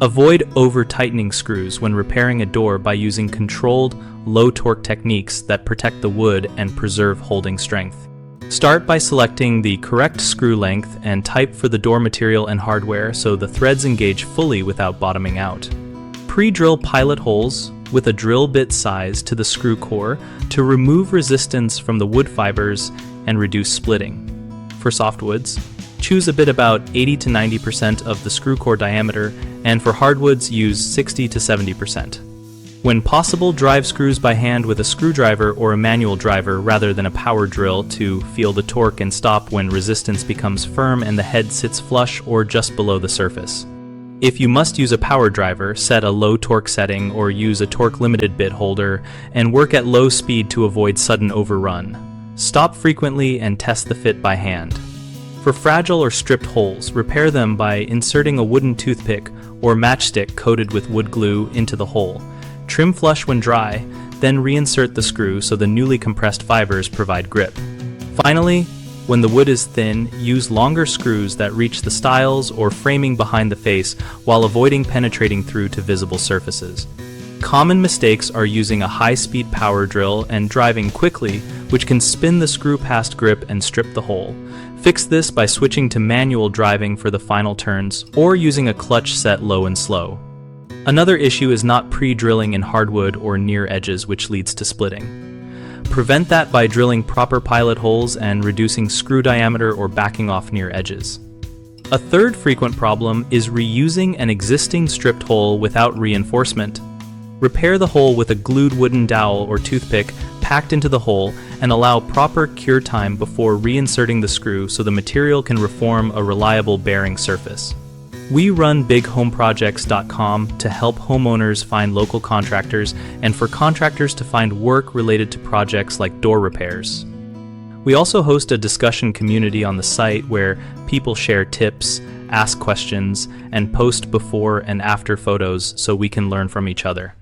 Avoid over-tightening screws when repairing a door by using controlled, low-torque techniques that protect the wood and preserve holding strength. Start by selecting the correct screw length and type for the door material and hardware so the threads engage fully without bottoming out. Pre-drill pilot holes with a drill bit size to the screw core to remove resistance from the wood fibers and reduce splitting. For softwoods, choose a bit about 80 to 90% of the screw core diameter, and for hardwoods, use 60 to 70%. When possible, drive screws by hand with a screwdriver or a manual driver rather than a power drill to feel the torque and stop when resistance becomes firm and the head sits flush or just below the surface. If you must use a power driver, set a low torque setting or use a torque limited bit holder and work at low speed to avoid sudden overrun. Stop frequently and test the fit by hand. For fragile or stripped holes, repair them by inserting a wooden toothpick or matchstick coated with wood glue into the hole. Trim flush when dry, then reinsert the screw so the newly compressed fibers provide grip. Finally, when the wood is thin, use longer screws that reach the stiles or framing behind the face while avoiding penetrating through to visible surfaces. Common mistakes are using a high-speed power drill and driving quickly, which can spin the screw past grip and strip the hole. Fix this by switching to manual driving for the final turns or using a clutch set low and slow. Another issue is not pre-drilling in hardwood or near edges, which leads to splitting. Prevent that by drilling proper pilot holes and reducing screw diameter or backing off near edges. A third frequent problem is reusing an existing stripped hole without reinforcement. Repair the hole with a glued wooden dowel or toothpick packed into the hole and allow proper cure time before reinserting the screw so the material can reform a reliable bearing surface. We run bighomeprojects.com to help homeowners find local contractors and for contractors to find work related to projects like door repairs. We also host a discussion community on the site where people share tips, ask questions, and post before and after photos so we can learn from each other.